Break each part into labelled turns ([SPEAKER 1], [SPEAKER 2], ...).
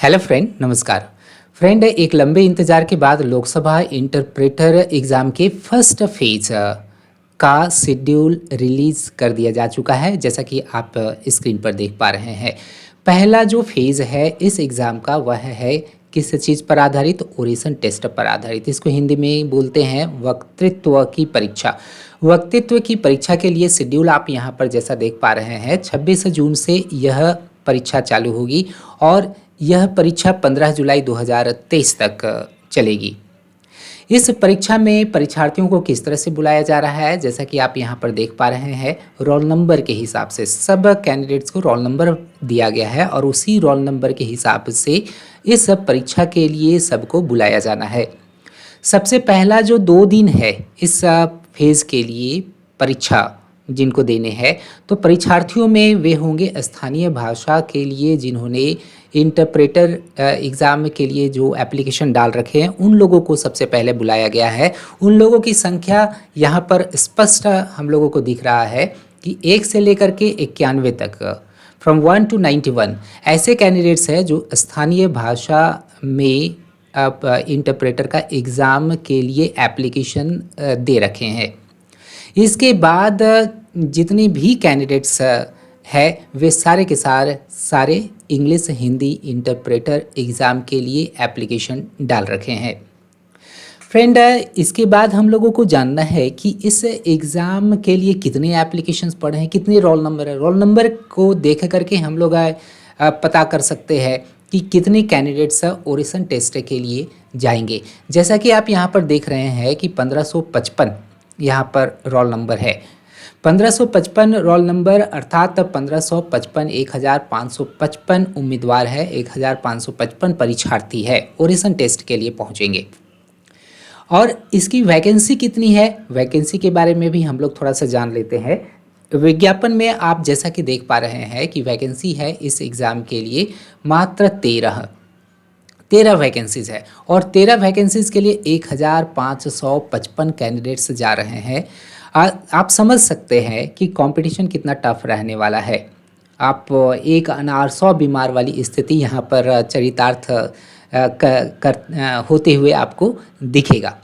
[SPEAKER 1] Hello friend, नमस्कार। Friend, एक लंबे इंतजार के बाद लोकसभा इंटरप्रेटर एग्ज़ाम के फर्स्ट फेज का शेड्यूल रिलीज़ कर दिया जा चुका है, जैसा कि आप स्क्रीन पर देख पा रहे हैं। पहला जो फेज़ है इस एग्ज़ाम का वह है किस चीज़ पर आधारित? ओरेशन टेस्ट पर आधारित। इसको हिंदी में बोलते हैं वक्तृत्व की परीक्षा। वक्तृत्व की परीक्षा के लिए शेड्यूल आप यहाँ पर जैसा देख पा रहे हैं, 26 जून से यह परीक्षा चालू होगी और यह परीक्षा 15 जुलाई 2023 तक चलेगी। इस परीक्षा में परीक्षार्थियों को किस तरह से बुलाया जा रहा है, जैसा कि आप यहाँ पर देख पा रहे हैं, रोल नंबर के हिसाब से सब कैंडिडेट्स को रोल नंबर दिया गया है और उसी रोल नंबर के हिसाब से इस परीक्षा के लिए सबको बुलाया जाना है। सबसे पहला जो 2 दिन है इस फेज़ के लिए परीक्षा जिनको देने हैं, तो परीक्षार्थियों में वे होंगे स्थानीय भाषा के लिए जिन्होंने इंटरप्रेटर एग्ज़ाम के लिए जो एप्लीकेशन डाल रखे हैं, उन लोगों को सबसे पहले बुलाया गया है। उन लोगों की संख्या यहाँ पर स्पष्ट हम लोगों को दिख रहा है कि 1 से लेकर के 91 तक, फ्रॉम 1 to 91 ऐसे कैंडिडेट्स हैं जो स्थानीय भाषा में आप इंटरप्रेटर का एग्ज़ाम के एप्लीकेशन दे रखे हैं। इसके बाद जितने भी कैंडिडेट्स है वे सारे के सारे इंग्लिश हिंदी इंटरप्रेटर एग्ज़ाम के लिए एप्लीकेशन डाल रखे हैं। फ्रेंड, इसके बाद हम लोगों को जानना है कि इस एग्ज़ाम के लिए कितने एप्लीकेशंस पड़े हैं, कितने रोल नंबर है। रोल नंबर को देख करके हम लोग पता कर सकते हैं कि कितने कैंडिडेट्स ओरेशन टेस्ट के लिए जाएंगे। जैसा कि आप यहाँ पर देख रहे हैं कि 1555 यहाँ पर रोल नंबर है। 1555 रोल नंबर अर्थात 1555 1555 उम्मीदवार है, 1555 परीक्षार्थी है ओरेशन टेस्ट के लिए पहुँचेंगे। और इसकी वैकेंसी कितनी है, वैकेंसी के बारे में भी हम लोग थोड़ा सा जान लेते हैं। विज्ञापन में आप जैसा कि देख पा रहे हैं कि वैकेंसी है इस एग्ज़ाम के लिए मात्र 13 वैकेंसीज़ है और 13 वैकेंसीज़ के लिए 1555 कैंडिडेट्स जा रहे हैं। आप समझ सकते हैं कि कंपटीशन कितना टफ रहने वाला है। आप एक अनारसौ बीमार वाली स्थिति यहाँ पर चरितार्थ होते हुए आपको दिखेगा।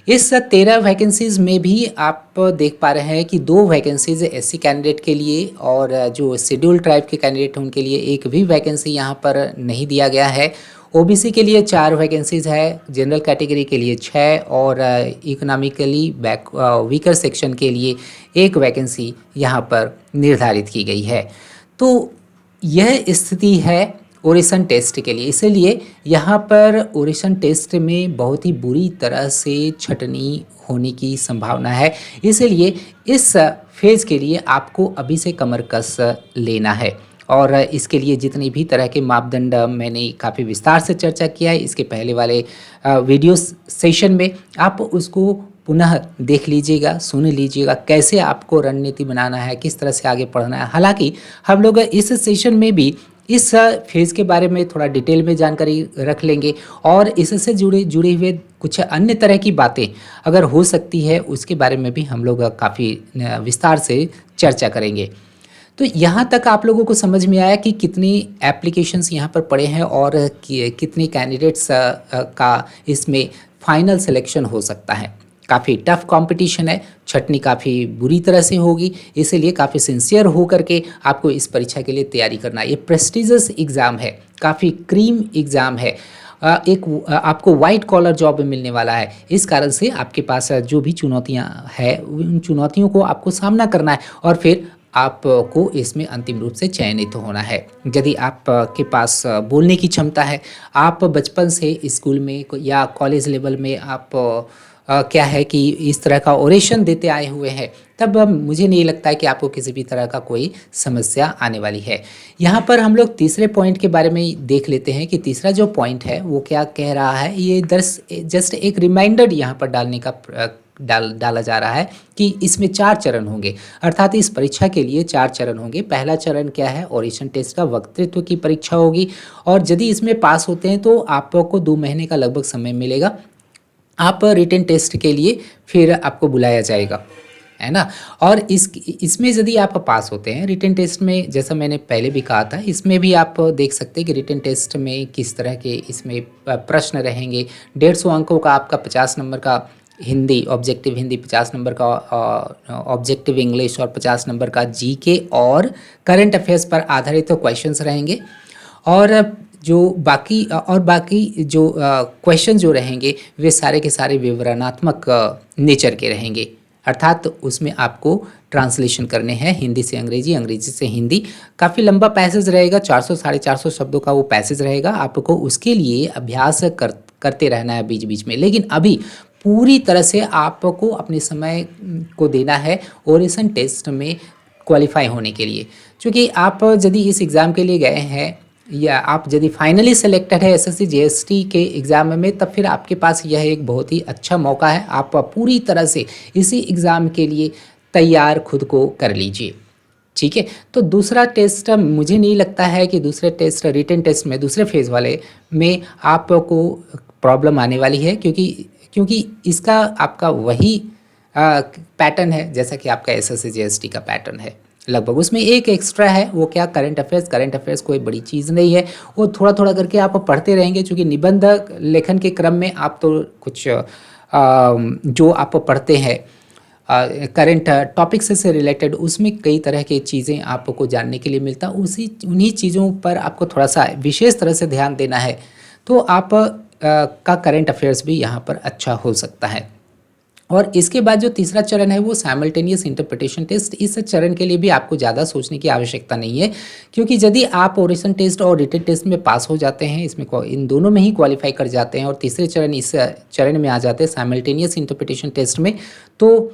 [SPEAKER 1] इस 13 वैकेंसीज़ में भी आप देख पा रहे हैं कि 2 वैकेंसीज़ एससी कैंडिडेट के लिए और जो शेड्यूल ट्राइब के कैंडिडेट हैं उनके लिए एक भी वैकेंसी यहाँ पर नहीं दिया गया है। ओबीसी के लिए 4 वैकेंसीज़ है, जनरल कैटेगरी के लिए 6 और इकोनॉमिकली वीकर सेक्शन के लिए 1 वैकेंसी यहाँ पर निर्धारित की गई है। तो यह स्थिति है ओरेशन टेस्ट के लिए। इसलिए यहाँ पर ओरेशन टेस्ट में बहुत ही बुरी तरह से छटनी होने की संभावना है। इसलिए इस फेज़ के लिए आपको अभी से कमर कस लेना है और इसके लिए जितनी भी तरह के मापदंड मैंने काफ़ी विस्तार से चर्चा किया है इसके पहले वाले वीडियो सेशन में, आप उसको पुनः देख लीजिएगा, सुन लीजिएगा कैसे आपको रणनीति बनाना है, किस तरह से आगे बढ़ना है। हालांकि हम लोग इस सेशन में भी इस फेज़ के बारे में थोड़ा डिटेल में जानकारी रख लेंगे और इससे जुड़े हुए कुछ अन्य तरह की बातें अगर हो सकती है उसके बारे में भी हम लोग काफ़ी विस्तार से चर्चा करेंगे। तो यहाँ तक आप लोगों को समझ में आया कि कितनी एप्लीकेशंस यहाँ पर पड़े हैं और कितने कैंडिडेट्स का इसमें फाइनल सिलेक्शन हो सकता है। काफ़ी टफ कंपटीशन है, छटनी काफ़ी बुरी तरह से होगी, इसलिए काफ़ी सिंसियर हो करके आपको इस परीक्षा के लिए तैयारी करना है। ये प्रेस्टिजियस एग्ज़ाम है, काफ़ी क्रीम एग्ज़ाम है, आपको वाइट कॉलर जॉब मिलने वाला है। इस कारण से आपके पास जो भी चुनौतियाँ हैं उन चुनौतियों को आपको सामना करना है और फिर आपको इसमें अंतिम रूप से चयनित होना है। यदि आपके पास बोलने की क्षमता है, आप बचपन से स्कूल में या कॉलेज लेवल में आप क्या है कि इस तरह का ओरेशन देते आए हुए हैं, तब मुझे नहीं लगता है कि आपको किसी भी तरह का कोई समस्या आने वाली है। यहाँ पर हम लोग तीसरे पॉइंट के बारे में देख लेते हैं कि तीसरा जो पॉइंट है वो क्या कह रहा है। ये जस्ट एक रिमाइंडर यहाँ पर डालने का डाला जा रहा है कि इसमें 4 चरण होंगे, अर्थात इस परीक्षा के लिए 4 चरण होंगे। पहला चरण क्या है, ओरेशन टेस्ट का वक्तृत्व की परीक्षा होगी और यदि इसमें पास होते हैं तो आपको 2 महीने का लगभग समय मिलेगा। आप रिटन टेस्ट के लिए फिर आपको बुलाया जाएगा है ना? और इसमें यदि आप पास होते हैं रिटन टेस्ट में, जैसा मैंने पहले भी कहा था, इसमें भी आप देख सकते हैं कि रिटन टेस्ट में किस तरह के इसमें प्रश्न रहेंगे। 150 अंकों का आपका 50 नंबर का हिंदी, ऑब्जेक्टिव हिंदी, 50 नंबर का ऑब्जेक्टिव इंग्लिश और 50 नंबर का जीके और करंट अफेयर्स पर आधारित तो क्वेश्चंस रहेंगे। और बाकी जो क्वेश्चन जो रहेंगे वे सारे के सारे विवरणात्मक नेचर के रहेंगे, अर्थात उसमें आपको ट्रांसलेशन करने हैं हिंदी से अंग्रेजी, अंग्रेजी से हिंदी। काफ़ी लंबा पैसेज रहेगा, 400 साढ़े 400 शब्दों का वो पैसेज रहेगा। आपको उसके लिए अभ्यास करते रहना है बीच बीच में। लेकिन अभी पूरी तरह से आपको अपने समय को देना है ओरेसन टेस्ट में क्वालिफाई होने के लिए। क्योंकि आप यदि इस एग्ज़ाम के लिए गए हैं या आप यदि फाइनली सेलेक्टेड है एसएससी जीएसटी के एग्ज़ाम में, तब फिर आपके पास यह एक बहुत ही अच्छा मौका है। आप पूरी तरह से इसी एग्ज़ाम के लिए तैयार खुद को कर लीजिए, ठीक है। तो दूसरा टेस्ट मुझे नहीं लगता है कि दूसरे टेस्ट रिटन टेस्ट में, दूसरे फेज़ वाले में आपको प्रॉब्लम आने वाली है, क्योंकि इसका आपका वही पैटर्न है जैसा कि आपका एसएससी जीएसटी का पैटर्न है लगभग। उसमें एक एक्स्ट्रा है, वो क्या, करंट अफेयर्स कोई बड़ी चीज़ नहीं है, वो थोड़ा थोड़ा करके आप पढ़ते रहेंगे। क्योंकि निबंध लेखन के क्रम में आप तो कुछ जो आप पढ़ते हैं करंट टॉपिक से रिलेटेड, उसमें कई तरह की चीज़ें आपको जानने के लिए मिलता है। उन्हीं चीज़ों पर आपको थोड़ा सा विशेष तरह से ध्यान देना है, तो आप का करंट अफेयर्स भी यहाँ पर अच्छा हो सकता है। और इसके बाद जो तीसरा चरण है वो साइमल्टेनियस इंटरप्रिटेशन टेस्ट। इस चरण के लिए भी आपको ज़्यादा सोचने की आवश्यकता नहीं है, क्योंकि यदि आप ओरेसन टेस्ट और रिटन टेस्ट में पास हो जाते हैं, इसमें इन दोनों में ही क्वालिफाई कर जाते हैं और तीसरे चरण इस चरण में आ जाते हैं साइमल्टेनियस इंटरप्रिटेशन टेस्ट में, तो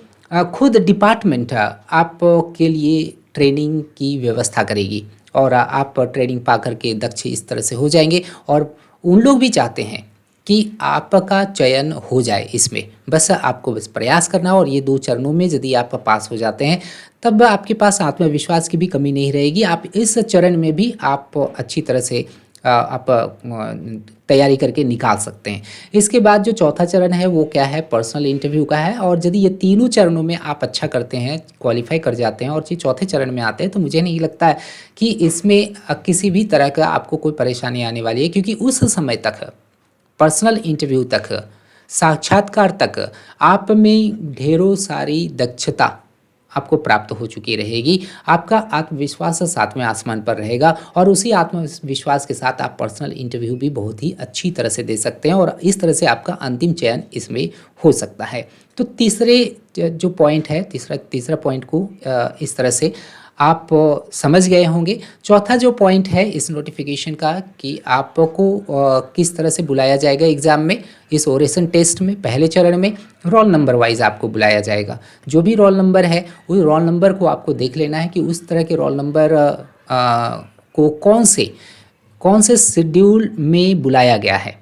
[SPEAKER 1] खुद डिपार्टमेंट आपके लिए ट्रेनिंग की व्यवस्था करेगी और आप ट्रेनिंग पा करके दक्ष इस तरह से हो जाएंगे। और उन लोग भी चाहते हैं कि आपका चयन हो जाए इसमें, बस आपको बस प्रयास करना। और ये 2 चरणों में यदि आप पास हो जाते हैं, तब आपके पास आत्मविश्वास की भी कमी नहीं रहेगी। आप इस चरण में भी आप अच्छी तरह से आप तैयारी करके निकाल सकते हैं। इसके बाद जो चौथा चरण है वो क्या है, पर्सनल इंटरव्यू का है। और यदि ये तीनों चरणों में आप अच्छा करते हैं, क्वालिफाई कर जाते हैं और ये चौथे चरण में आते हैं, तो मुझे नहीं लगता है कि इसमें किसी भी तरह का आपको कोई परेशानी आने वाली है। क्योंकि उस समय तक, पर्सनल इंटरव्यू तक, साक्षात्कार तक आप में ढेरों सारी दक्षता आपको प्राप्त हो चुकी रहेगी। आपका आत्मविश्वास सातवें आसमान पर रहेगा और उसी आत्मविश्वास के साथ आप पर्सनल इंटरव्यू भी बहुत ही अच्छी तरह से दे सकते हैं और इस तरह से आपका अंतिम चयन इसमें हो सकता है। तो तीसरे जो पॉइंट है, तीसरा पॉइंट को इस तरह से आप समझ गए होंगे। चौथा जो पॉइंट है इस नोटिफिकेशन का कि आपको किस तरह से बुलाया जाएगा एग्ज़ाम में, इस ओरेसन टेस्ट में पहले चरण में रोल नंबर वाइज आपको बुलाया जाएगा। जो भी रोल नंबर है उस रोल नंबर को आपको देख लेना है कि उस तरह के रोल नंबर को कौन से शेड्यूल में बुलाया गया है,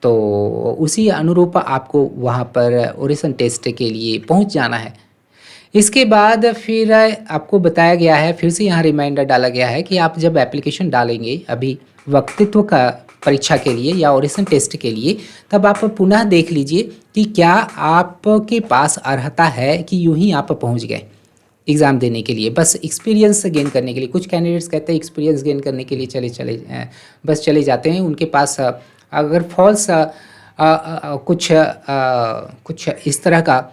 [SPEAKER 1] तो उसी अनुरूप आपको वहाँ पर ओरेसन टेस्ट के लिए पहुँच जाना है। इसके बाद फिर आपको बताया गया है, फिर से यहाँ रिमाइंडर डाला गया है कि आप जब एप्लीकेशन डालेंगे अभी वक्तृत्व का परीक्षा के लिए या ओरेसन टेस्ट के लिए, तब आप पुनः देख लीजिए कि क्या आपके पास अर्हता है कि यूं ही आप पहुंच गए एग्ज़ाम देने के लिए, बस एक्सपीरियंस गेन करने के लिए। कुछ कैंडिडेट्स कहते हैं एक्सपीरियंस गेन करने के लिए बस चले जाते हैं। उनके पास अगर फॉल्स कुछ इस तरह का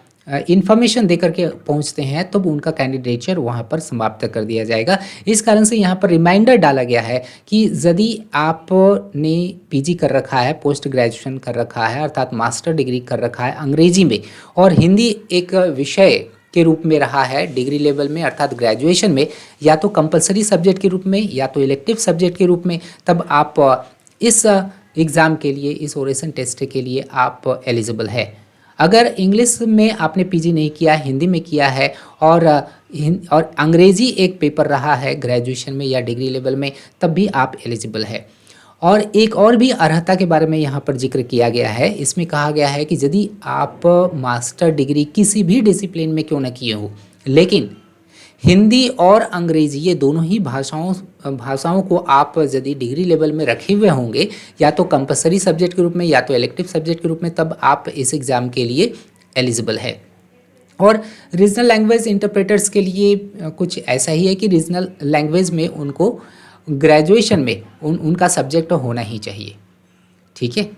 [SPEAKER 1] इन्फॉर्मेशन दे करके पहुंचते हैं तो उनका कैंडिडेचर वहां पर समाप्त कर दिया जाएगा। इस कारण से यहाँ पर रिमाइंडर डाला गया है कि यदि आपने पीजी कर रखा है, पोस्ट ग्रेजुएशन कर रखा है, अर्थात मास्टर डिग्री कर रखा है अंग्रेजी में, और हिंदी एक विषय के रूप में रहा है डिग्री लेवल में अर्थात ग्रेजुएशन में, या तो कंपलसरी सब्जेक्ट के रूप में या तो इलेक्टिव सब्जेक्ट के रूप में, तब आप इस एग्ज़ाम के लिए, इस ओरेसन टेस्ट के लिए आप एलिजिबल है। अगर इंग्लिश में आपने पीजी नहीं किया, हिंदी में किया है और अंग्रेजी एक पेपर रहा है ग्रेजुएशन में या डिग्री लेवल में, तब भी आप एलिजिबल है। और एक और भी अर्हता के बारे में यहाँ पर जिक्र किया गया है। इसमें कहा गया है कि यदि आप मास्टर डिग्री किसी भी डिसिप्लिन में क्यों न किए हो, लेकिन हिंदी और अंग्रेजी ये दोनों ही भाषाओं को आप यदि डिग्री लेवल में रखे हुए होंगे, या तो कंपलसरी सब्जेक्ट के रूप में या तो इलेक्टिव सब्जेक्ट के रूप में, तब आप इस एग्ज़ाम के लिए एलिजिबल है। और रीजनल लैंग्वेज इंटरप्रेटर्स के लिए कुछ ऐसा ही है कि रीजनल लैंग्वेज में उनको ग्रेजुएशन में उनका सब्जेक्ट होना ही चाहिए, ठीक है।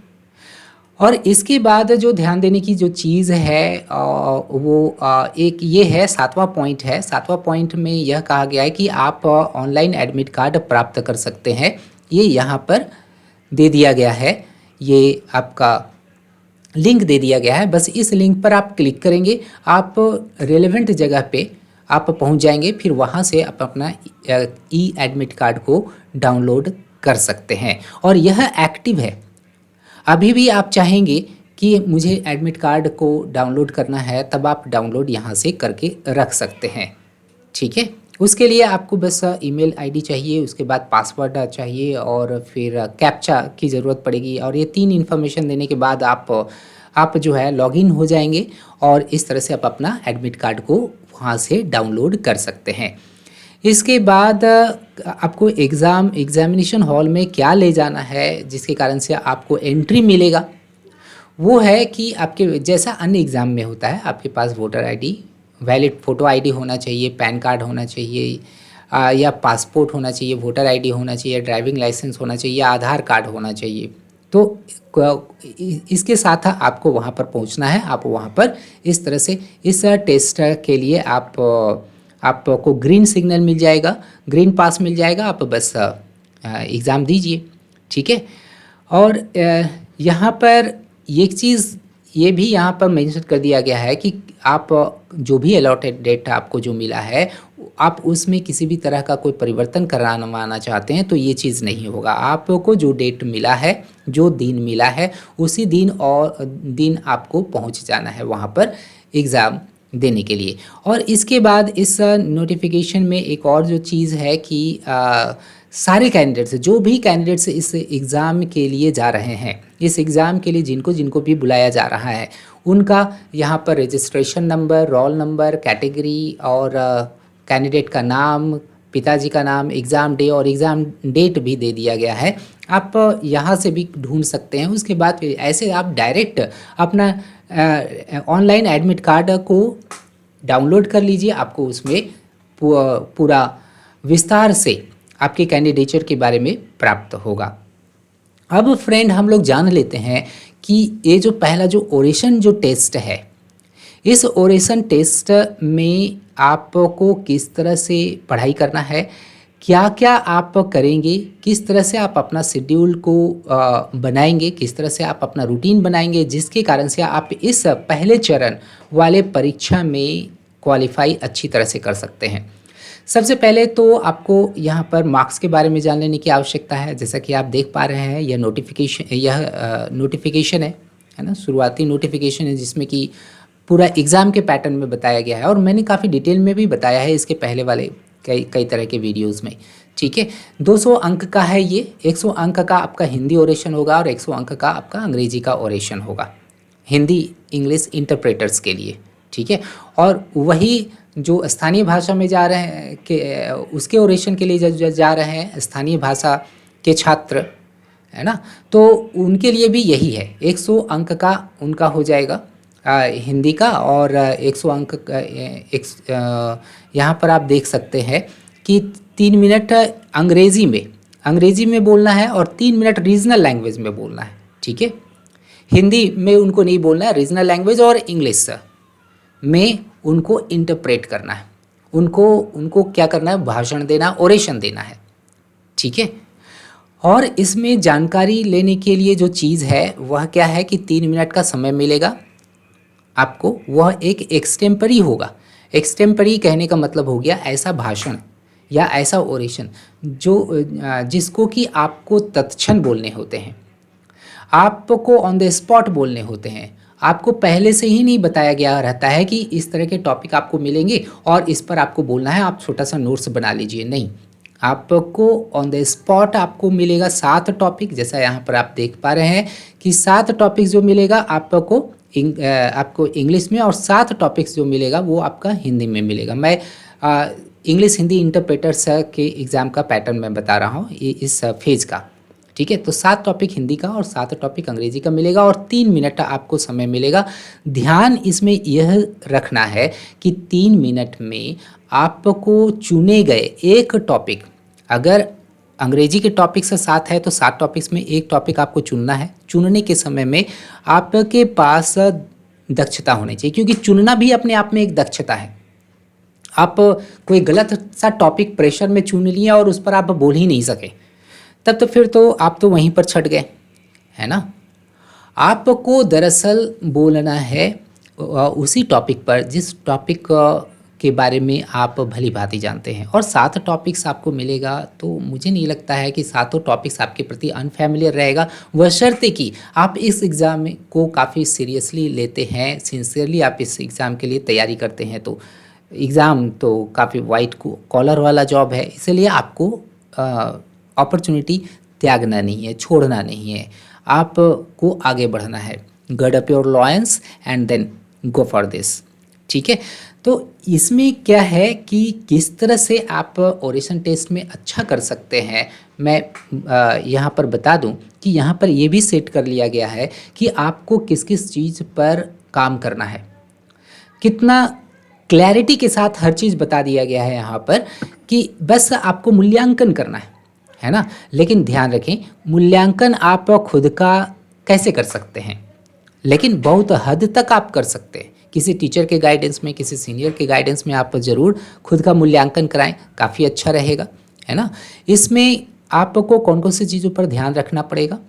[SPEAKER 1] और इसके बाद जो ध्यान देने की जो चीज़ है वो एक ये है, सातवां पॉइंट है। सातवां पॉइंट में यह कहा गया है कि आप ऑनलाइन एडमिट कार्ड प्राप्त कर सकते हैं। ये यहाँ पर दे दिया गया है, ये आपका लिंक दे दिया गया है। बस इस लिंक पर आप क्लिक करेंगे, आप रेलेवेंट जगह पे आप पहुंच जाएंगे, फिर वहां से आप अपना ई एडमिट कार्ड को डाउनलोड कर सकते हैं और यह एक्टिव है। अभी भी आप चाहेंगे कि मुझे एडमिट कार्ड को डाउनलोड करना है, तब आप डाउनलोड यहाँ से करके रख सकते हैं, ठीक है। उसके लिए आपको बस ईमेल आईडी चाहिए, उसके बाद पासवर्ड चाहिए और फिर कैप्चा की ज़रूरत पड़ेगी। और ये 3 इन्फॉर्मेशन देने के बाद आप जो है लॉगिन हो जाएंगे और इस तरह से आप अपना एडमिट कार्ड को वहाँ से डाउनलोड कर सकते हैं। इसके बाद आपको एग्ज़ामिनेशन हॉल में क्या ले जाना है जिसके कारण से आपको एंट्री मिलेगा, वो है कि आपके जैसा अन्य एग्ज़ाम में होता है, आपके पास voter ID, valid photo ID होना चाहिए, पैन कार्ड होना चाहिए, या पासपोर्ट होना चाहिए, वोटर आईडी होना चाहिए, ड्राइविंग लाइसेंस होना चाहिए, आधार कार्ड होना चाहिए। तो इसके साथ आपको वहाँ पर पहुँचना है। आप वहाँ पर इस तरह से इस टेस्ट के लिए आपको ग्रीन सिग्नल मिल जाएगा, ग्रीन पास मिल जाएगा, आप बस एग्ज़ाम दीजिए, ठीक है। और यहाँ पर एक चीज़ ये भी यहाँ पर मेंशन कर दिया गया है कि आप जो भी अलॉटेड डेट आपको जो मिला है, आप उसमें किसी भी तरह का कोई परिवर्तन करवाना चाहते हैं तो ये चीज़ नहीं होगा। आपको जो डेट मिला है, जो दिन मिला है, उसी दिन आपको पहुँच जाना है वहाँ पर एग्ज़ाम देने के लिए। और इसके बाद इस नोटिफिकेशन में एक और जो चीज़ है कि सारे कैंडिडेट्स, जो भी कैंडिडेट्स इस एग्ज़ाम के लिए जा रहे हैं, इस एग्ज़ाम के लिए जिनको भी बुलाया जा रहा है, उनका यहाँ पर registration number, roll number, category और कैंडिडेट का नाम, पिताजी का नाम, एग्ज़ाम डे और एग्ज़ाम डेट भी दे दिया गया है। आप यहाँ से भी ढूंढ सकते हैं। उसके बाद ऐसे आप डायरेक्ट अपना ऑनलाइन एडमिट कार्ड को डाउनलोड कर लीजिए, आपको उसमें पूरा विस्तार से आपके कैंडिडेचर के बारे में प्राप्त होगा। अब फ्रेंड हम लोग जान लेते हैं कि ये जो पहला जो ओरेशन जो टेस्ट है, इस ओरेशन टेस्ट में आपको किस तरह से पढ़ाई करना है, क्या क्या आप करेंगे, किस तरह से आप अपना शेड्यूल को बनाएंगे, किस तरह से आप अपना रूटीन बनाएंगे, जिसके कारण से आप इस पहले चरण वाले परीक्षा में क्वालिफाई अच्छी तरह से कर सकते हैं। सबसे पहले तो आपको यहाँ पर मार्क्स के बारे में जान लेने की आवश्यकता है। जैसा कि आप देख पा रहे हैं, यह नोटिफिकेशन है ना, शुरुआती नोटिफिकेशन है जिसमें कि पूरा एग्ज़ाम के पैटर्न में बताया गया है और मैंने काफ़ी डिटेल में भी बताया है इसके पहले वाले कई तरह के वीडियोस में, ठीक है। 200 अंक का है ये, 100 अंक का आपका हिंदी ओरेशन होगा और 100 अंक का आपका अंग्रेजी का ओरेशन होगा, हिंदी इंग्लिश इंटरप्रेटर्स के लिए, ठीक है। और वही जो स्थानीय भाषा में जा रहे हैं कि उसके ओरेशन के लिए जो जा रहे हैं स्थानीय भाषा के छात्र, है ना, तो उनके लिए भी यही है। 100 अंक का उनका हो जाएगा हिंदी का और 100 अंक का यहाँ पर आप देख सकते हैं कि 3 मिनट अंग्रेज़ी में बोलना है और 3 मिनट रीजनल लैंग्वेज में बोलना है, ठीक है। हिंदी में उनको नहीं बोलना है, रीजनल लैंग्वेज और इंग्लिश में उनको इंटरप्रेट करना है, उनको क्या करना है, भाषण देना, ओरेशन देना है, ठीक है। और इसमें जानकारी लेने के लिए जो चीज़ है वह क्या है कि 3 मिनट का समय मिलेगा आपको, वह एक एक्सटेम्परी होगा। एक्सटेम्परी कहने का मतलब हो गया ऐसा भाषण या ऐसा ओरेशन जिसको कि आपको तत्क्षण बोलने होते हैं, आपको ऑन द स्पॉट बोलने होते हैं। आपको पहले से ही नहीं बताया गया रहता है कि इस तरह के टॉपिक आपको मिलेंगे और इस पर आपको बोलना है, आप छोटा सा नोट्स बना लीजिए, नहीं। आपको ऑन द स्पॉट आपको मिलेगा 7 टॉपिक, जैसा यहाँ पर आप देख पा रहे हैं कि 7 टॉपिक जो मिलेगा आपको इंग्लिश में और 7 टॉपिक्स जो मिलेगा वो आपका हिंदी में मिलेगा। मैं इंग्लिश हिंदी इंटरप्रेटर्स के एग्ज़ाम का पैटर्न मैं बता रहा हूँ इस फेज़ का, ठीक है, तो 7 टॉपिक हिंदी का और 7 टॉपिक अंग्रेजी का मिलेगा और 3 मिनट आपको समय मिलेगा। ध्यान इसमें यह रखना है कि 3 मिनट में आपको चुने गए एक टॉपिक, अगर अंग्रेजी के टॉपिक से 7 है तो 7 टॉपिक्स में एक टॉपिक आपको चुनना है। चुनने के समय में आपके पास दक्षता होनी चाहिए, क्योंकि चुनना भी अपने आप में एक दक्षता है। आप कोई गलत सा टॉपिक प्रेशर में चुन लिए और उस पर आप बोल ही नहीं सके, तब तो फिर तो आप तो वहीं पर छट गए, है ना। आपको दरअसल बोलना है उसी टॉपिक पर जिस टॉपिक के बारे में आप भली भांति जानते हैं। और 7 टॉपिक्स आपको मिलेगा तो मुझे नहीं लगता है कि सातों टॉपिक्स आपके प्रति अनफैमिलियर रहेगा, बशर्ते कि आप इस एग्ज़ाम को काफ़ी सीरियसली लेते हैं, सिंसियरली आप इस एग्ज़ाम के लिए तैयारी करते हैं। तो एग्ज़ाम तो काफ़ी वाइट कॉलर वाला जॉब है, इसलिए आपको अपॉर्चुनिटी त्यागना नहीं है, छोड़ना नहीं है, आपको आगे बढ़ना है। Gird up your loins and then go for this. ठीक है, तो इसमें क्या है कि किस तरह से आप ओरेशन टेस्ट में अच्छा कर सकते हैं, मैं यहाँ पर बता दूँ कि यहाँ पर ये भी सेट कर लिया गया है कि आपको किस किस चीज़ पर काम करना है, कितना क्लैरिटी के साथ हर चीज़ बता दिया गया है यहाँ पर कि बस आपको मूल्यांकन करना है ना। लेकिन ध्यान रखें, मूल्यांकन आप खुद का कैसे कर सकते हैं, लेकिन बहुत हद तक आप कर सकते हैं। किसी टीचर के गाइडेंस में, किसी सीनियर के गाइडेंस में आप ज़रूर खुद का मूल्यांकन कराएं, काफ़ी अच्छा रहेगा, है ना। इसमें आपको कौन कौन सी चीज़ों पर ध्यान रखना पड़ेगा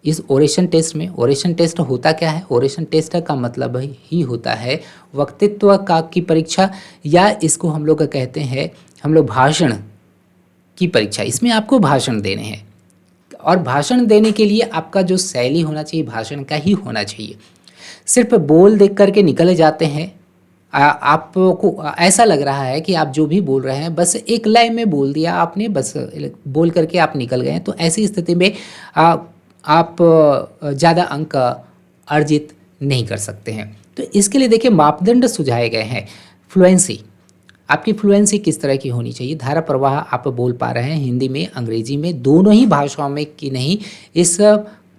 [SPEAKER 1] इस ओरेशन टेस्ट में। ओरेशन टेस्ट होता क्या है? ओरेशन टेस्ट का मतलब ही होता है वक्तृत्व का की परीक्षा, या इसको हम लोग कहते हैं हम लोग भाषण की परीक्षा। इसमें आपको भाषण देने हैं और भाषण देने के लिए आपका जो शैली होना चाहिए भाषण का ही होना चाहिए। सिर्फ बोल देख करके निकले जाते हैं, आपको ऐसा लग रहा है कि आप जो भी बोल रहे हैं बस एक लय में बोल दिया आपने, बस बोल करके आप निकल गए, तो ऐसी स्थिति में आप ज़्यादा अंक अर्जित नहीं कर सकते हैं। तो इसके लिए देखिए मापदंड सुझाए गए हैं। फ्लुएंसी, आपकी फ्लुएंसी किस तरह की होनी चाहिए, धारा प्रवाह आप बोल पा रहे हैं हिंदी में अंग्रेजी में, दोनों ही भाषाओं में कि नहीं, इस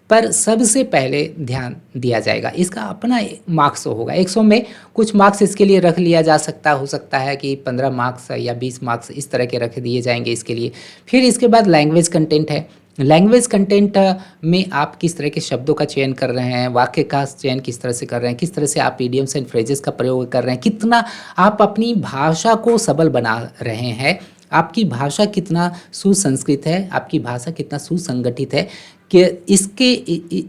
[SPEAKER 1] पर सबसे पहले ध्यान दिया जाएगा। इसका अपना मार्क्स होगा, 100 में कुछ मार्क्स इसके लिए रख लिया जा सकता, हो सकता है कि 15 मार्क्स या 20 मार्क्स इस तरह के रख दिए जाएंगे इसके लिए। फिर इसके बाद लैंग्वेज कंटेंट है। लैंग्वेज कंटेंट में आप किस तरह के शब्दों का चयन कर रहे हैं, वाक्य का चयन किस तरह से कर रहे हैं, किस तरह से आप इडियम्स एंड फ्रेजेस का प्रयोग कर रहे हैं, कितना आप अपनी भाषा को सबल बना रहे हैं, आपकी भाषा कितना सुसंस्कृत है, आपकी भाषा कितना सुसंगठित है, कि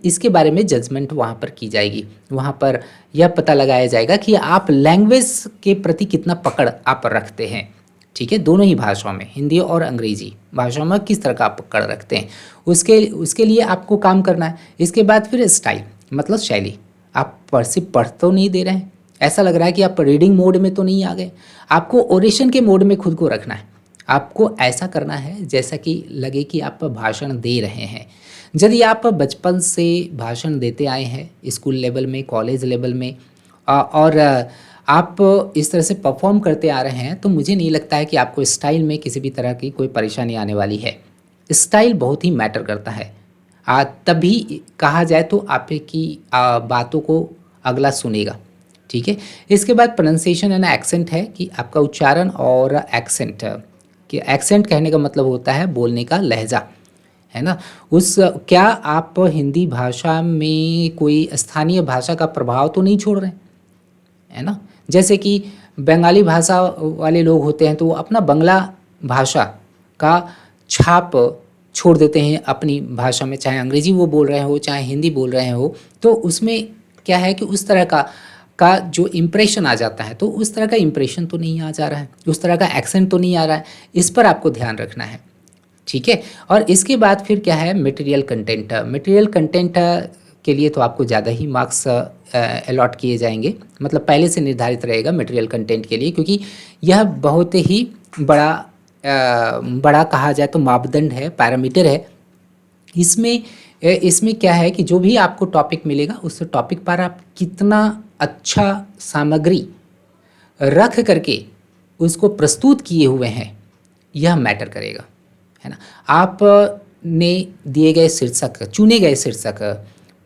[SPEAKER 1] इसके बारे में जजमेंट वहाँ पर की जाएगी। वहाँ पर यह पता लगाया जाएगा कि आप लैंग्वेज के प्रति कितना पकड़ आप रखते हैं। ठीक है, दोनों ही भाषाओं में, हिंदी और अंग्रेजी भाषाओं में किस तरह का आप पकड़ रखते हैं, उसके लिए आपको काम करना है। इसके बाद फिर स्टाइल मतलब शैली, आप सिर्फ पढ़ तो नहीं दे रहे हैं, ऐसा लग रहा है कि आप रीडिंग मोड में तो नहीं आ गए, आपको ओरेशन के मोड में खुद को रखना है। आपको ऐसा करना है जैसा कि लगे कि आप भाषण दे रहे हैं। यदि आप बचपन से भाषण देते आए हैं स्कूल लेवल में, कॉलेज लेवल में, और आप इस तरह से परफॉर्म करते आ रहे हैं, तो मुझे नहीं लगता है कि आपको स्टाइल में किसी भी तरह की कोई परेशानी आने वाली है। स्टाइल बहुत ही मैटर करता है, तभी कहा जाए तो आपकी बातों को अगला सुनेगा। ठीक है, इसके बाद प्रोनाउंसिएशन एंड एक्सेंट है कि आपका उच्चारण और एक्सेंट, कि एक्सेंट कहने का मतलब होता है बोलने का लहजा, है ना। क्या आप हिंदी भाषा में कोई स्थानीय भाषा का प्रभाव तो नहीं छोड़ रहे हैं, है ना। जैसे कि बंगाली भाषा वाले लोग होते हैं तो वो अपना बंगला भाषा का छाप छोड़ देते हैं अपनी भाषा में, चाहे अंग्रेजी वो बोल रहे हो चाहे हिंदी बोल रहे हो, तो उसमें क्या है कि उस तरह का जो इम्प्रेशन आ जाता है, तो उस तरह का इम्प्रेशन तो नहीं आ जा रहा है, उस तरह का एक्सेंट तो नहीं आ रहा है, इस पर आपको ध्यान रखना है। ठीक है, और इसके बाद फिर क्या है, मटेरियल कंटेंट। मटेरियल कंटेंट के लिए तो आपको ज़्यादा ही मार्क्स अलॉट किए जाएंगे, मतलब पहले से निर्धारित रहेगा मटेरियल कंटेंट के लिए, क्योंकि यह बहुत ही बड़ा कहा जाए तो मापदंड है, पैरामीटर है। इसमें क्या है कि जो भी आपको टॉपिक मिलेगा उस टॉपिक पर आप कितना अच्छा सामग्री रख करके उसको प्रस्तुत किए हुए हैं, यह मैटर करेगा, है ना। आप ने दिए गए शीर्षक, चुने गए शीर्षक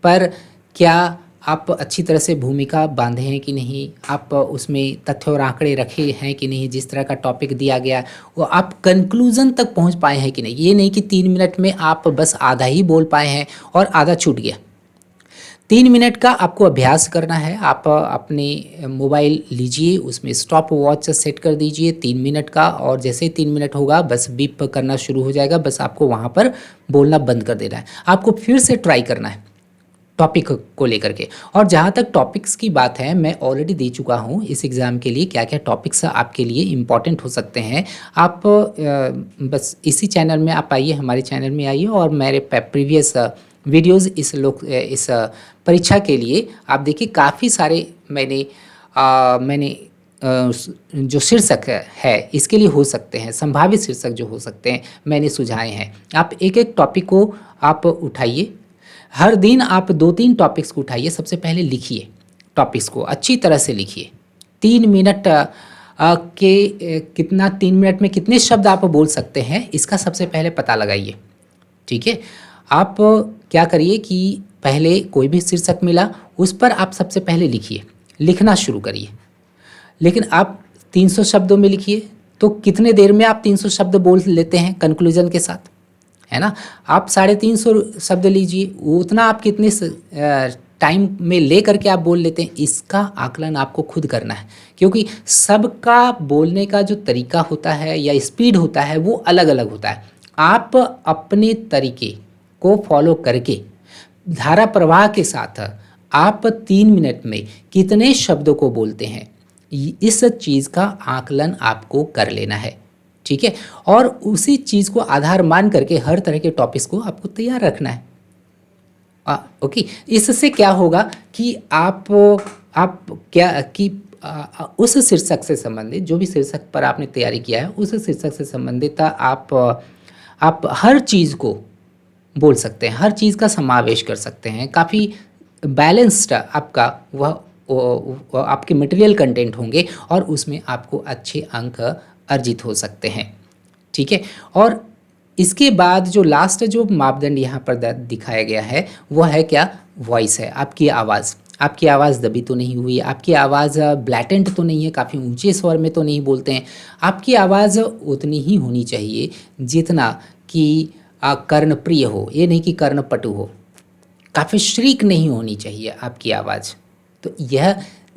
[SPEAKER 1] पर क्या आप अच्छी तरह से भूमिका बांधे हैं कि नहीं, आप उसमें तथ्य और आंकड़े रखे हैं कि नहीं, जिस तरह का टॉपिक दिया गया वो आप कंक्लूजन तक पहुंच पाए हैं कि नहीं। ये नहीं कि 3 मिनट में आप बस आधा ही बोल पाए हैं और आधा छूट गया। 3 मिनट का आपको अभ्यास करना है। आप अपने मोबाइल लीजिए, उसमें स्टॉप वॉच सेट कर दीजिए 3 मिनट का, और जैसे ही 3 मिनट होगा बस बीप करना शुरू हो जाएगा, बस आपको वहाँ पर बोलना बंद कर देना है। आपको फिर से ट्राई करना है टॉपिक को लेकर के। और जहाँ तक टॉपिक्स की बात है, मैं ऑलरेडी दे चुका हूँ इस एग्ज़ाम के लिए क्या क्या टॉपिक्स आपके लिए इम्पॉर्टेंट हो सकते हैं। आप बस इसी चैनल में आप आइए, हमारे चैनल में आइए, और मेरे प्रीवियस वीडियोज़ इस परीक्षा के लिए आप देखिए काफ़ी सारे मैंने जो शीर्षक है इसके लिए हो सकते हैं, संभावित शीर्षक जो हो सकते हैं मैंने सुझाए हैं। आप एक एक टॉपिक को आप उठाइए, हर दिन आप 2-3 टॉपिक्स को उठाइए। सबसे पहले लिखिए, टॉपिक्स को अच्छी तरह से लिखिए। 3 मिनट कितना 3 मिनट में कितने शब्द आप बोल सकते हैं इसका सबसे पहले पता लगाइए। ठीक है, आप क्या करिए कि पहले कोई भी शीर्षक मिला उस पर आप सबसे पहले लिखिए, लिखना शुरू करिए। लेकिन आप 300 शब्दों में लिखिए तो कितने देर में आप 300 शब्द बोल लेते हैं कंक्लूजन के साथ, है ना। आप 350 शब्द लीजिए, उतना आप कितने टाइम में ले करके आप बोल लेते हैं, इसका आकलन आपको खुद करना है। क्योंकि सबका बोलने का जो तरीका होता है या स्पीड होता है वो अलग अलग होता है। आप अपने तरीके को फॉलो करके धारा प्रवाह के साथ आप 3 मिनट में कितने शब्दों को बोलते हैं, इस चीज़ का आकलन आपको कर लेना है। ठीक है, और उसी चीज़ को आधार मान करके हर तरह के टॉपिक्स को आपको तैयार रखना है। ओके, इससे क्या होगा कि आप क्या कि उस शीर्षक से संबंधित, जो भी शीर्षक पर आपने तैयारी किया है उस शीर्षक से संबंधित आप हर चीज़ को बोल सकते हैं, हर चीज़ का समावेश कर सकते हैं। काफ़ी बैलेंस्ड आपका वो आपके मटेरियल कंटेंट होंगे और उसमें आपको अच्छे अंक अर्जित हो सकते हैं। ठीक है, और इसके बाद जो लास्ट जो मापदंड यहाँ पर दिखाया गया है वो है क्या, वॉइस है, आपकी आवाज़। आपकी आवाज़ दबी तो नहीं हुई, आपकी आवाज़ ब्लैटेंट तो नहीं है, काफ़ी ऊंचे स्वर में तो नहीं बोलते हैं। आपकी आवाज़ उतनी ही होनी चाहिए जितना कि कर्णप्रिय हो, ये नहीं कि कर्णपटु हो। काफ़ी श्रीक नहीं होनी चाहिए आपकी आवाज़। तो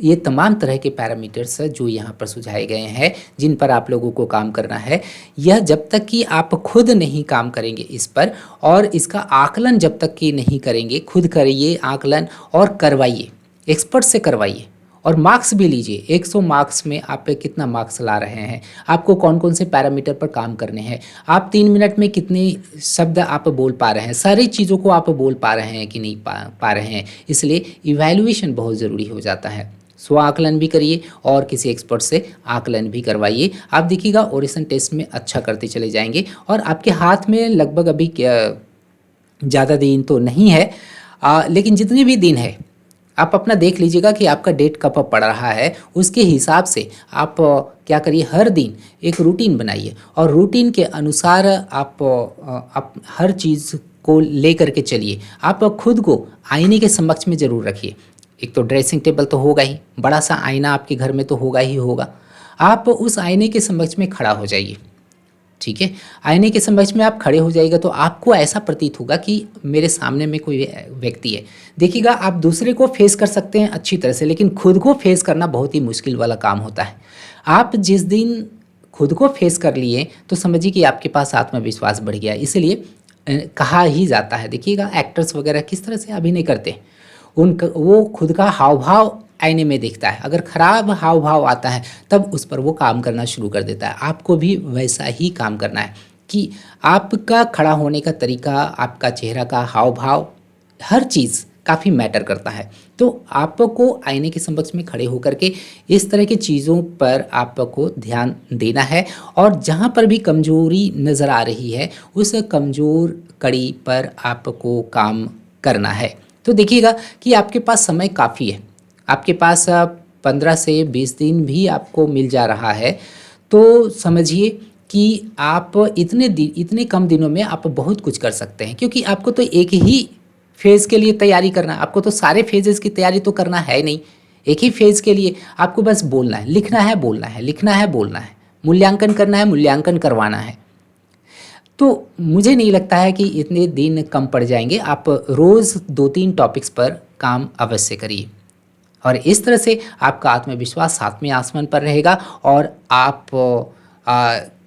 [SPEAKER 1] ये तमाम तरह के पैरामीटर्स जो यहाँ पर सुझाए गए हैं जिन पर आप लोगों को काम करना है। यह जब तक कि आप खुद नहीं काम करेंगे इस पर, और इसका आकलन जब तक कि नहीं करेंगे, खुद करिए आकलन और करवाइए, एक्सपर्ट से करवाइए, और मार्क्स भी लीजिए। 100 मार्क्स में आप कितना मार्क्स ला रहे हैं, आपको कौन कौन से पैरामीटर पर काम करने हैं, आप 3 मिनट में कितने शब्द आप बोल पा रहे हैं, सारी चीज़ों को आप बोल पा रहे हैं कि नहीं पा रहे हैं। इसलिए इवैल्यूएशन बहुत ज़रूरी हो जाता है। स्व आकलन भी करिए और किसी एक्सपर्ट से आकलन भी करवाइए। आप देखिएगा ओरेशन टेस्ट में अच्छा करते चले जाएंगे, और आपके हाथ में लगभग अभी ज़्यादा दिन तो नहीं है, लेकिन जितने भी दिन है आप अपना देख लीजिएगा कि आपका डेट कब पड़ रहा है। उसके हिसाब से आप क्या करिए, हर दिन एक रूटीन बनाइए, और रूटीन के अनुसार आप हर चीज़ को ले करके चलिए। आप खुद को आईने के समक्ष में ज़रूर रखिए। एक तो ड्रेसिंग टेबल तो होगा ही, बड़ा सा आईना आपके घर में तो होगा ही होगा। आप उस आईने के समक्ष में खड़ा हो जाइए। ठीक है, आईने के समक्ष में आप खड़े हो जाइएगा तो आपको ऐसा प्रतीत होगा कि मेरे सामने में कोई व्यक्ति है। देखिएगा, आप दूसरे को फेस कर सकते हैं अच्छी तरह से, लेकिन खुद को फेस करना बहुत ही मुश्किल वाला काम होता है। आप जिस दिन खुद को फेस कर लिए तो समझिए कि आपके पास आत्मविश्वास बढ़ गया। इसलिए कहा ही जाता है, देखिएगा एक्टर्स वगैरह किस तरह से अभिनय करते हैं, वो खुद का हाव भाव आईने में देखता है। अगर खराब हाव भाव आता है तब उस पर वो काम करना शुरू कर देता है। आपको भी वैसा ही काम करना है कि आपका खड़ा होने का तरीका, आपका चेहरा का हाव भाव, हर चीज़ काफ़ी मैटर करता है। तो आपको आईने के समक्ष में खड़े होकर के इस तरह की चीज़ों पर आपको ध्यान देना है, और जहाँ पर भी कमजोरी नज़र आ रही है उस कमज़ोर कड़ी पर आपको काम करना है। तो देखिएगा कि आपके पास समय काफ़ी है, आपके पास 15 से 20 दिन भी आपको मिल जा रहा है। तो समझिए कि आप इतने कम दिनों में आप बहुत कुछ कर सकते हैं, क्योंकि आपको तो एक ही फ़ेज़ के लिए तैयारी करना है, आपको तो सारे फ़ेजेज़ की तैयारी तो करना है नहीं। एक ही फ़ेज़ के लिए आपको बस बोलना है, लिखना है, बोलना है, लिखना है, बोलना है, मूल्यांकन करना है, मूल्यांकन करवाना है। तो मुझे नहीं लगता है कि इतने दिन कम पड़ जाएँगे। आप रोज़ 2-3 टॉपिक्स पर काम अवश्य करिए और इस तरह से आपका आत्मविश्वास सातवें आसमान पर रहेगा और आप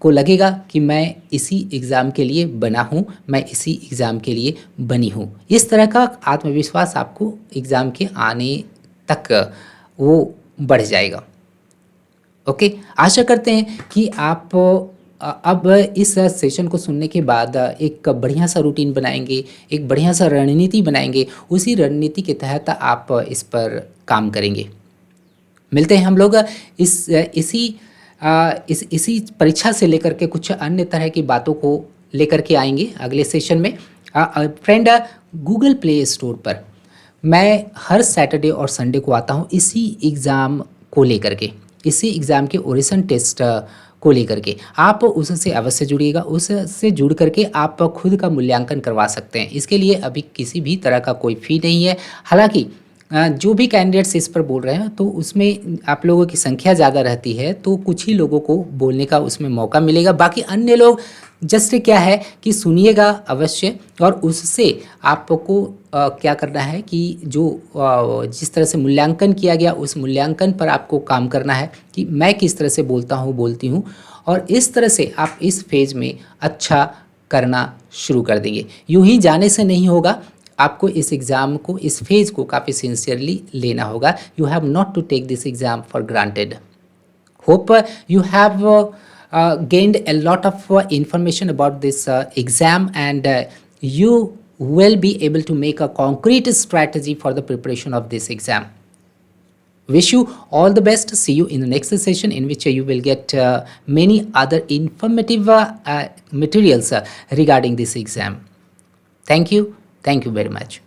[SPEAKER 1] को लगेगा कि मैं इसी एग्ज़ाम के लिए बना हूँ, मैं इसी एग्ज़ाम के लिए बनी हूँ। इस तरह का आत्मविश्वास आपको एग्ज़ाम के आने तक वो बढ़ जाएगा। ओके, आशा करते हैं कि आप अब इस सेशन को सुनने के बाद एक बढ़िया सा रूटीन बनाएँगे, एक बढ़िया सा रणनीति बनाएँगे, उसी रणनीति के तहत आप इस पर काम करेंगे। मिलते हैं हम लोग इसी परीक्षा से लेकर के कुछ अन्य तरह की बातों को लेकर के आएँगे अगले सेशन में। फ्रेंड, गूगल प्ले स्टोर पर मैं हर सैटरडे और संडे को आता हूँ इसी एग्ज़ाम को लेकर के, इसी एग्ज़ाम के ओरिजिन टेस्ट को लेकर के। आप उससे अवश्य जुड़िएगा, उससे जुड़ करके आप खुद का मूल्यांकन करवा सकते हैं। इसके लिए अभी किसी भी तरह का कोई फ़ी नहीं है। हालाँकि जो भी कैंडिडेट्स इस पर बोल रहे हैं तो उसमें आप लोगों की संख्या ज़्यादा रहती है, तो कुछ ही लोगों को बोलने का उसमें मौका मिलेगा। बाकी अन्य लोग जस्ट क्या है कि सुनिएगा अवश्य और उससे आपको क्या करना है कि जो जिस तरह से मूल्यांकन किया गया उस मूल्यांकन पर आपको काम करना है कि मैं किस तरह से बोलता हूँ, बोलती हूँ, और इस तरह से आप इस फेज़ में अच्छा करना शुरू कर देंगे। यूँ ही जाने से नहीं होगा, आपको इस एग्ज़ाम को, इस फेज़ को काफ़ी सिंसियरली लेना होगा। You have not to take this exam for granted. Hope you have gained a lot of information about this exam, and you will be able to make a concrete strategy for the preparation of this exam. Wish you all the best. See you in the next session, in which you will get many other informative materials regarding this exam. Thank you. Thank you very much.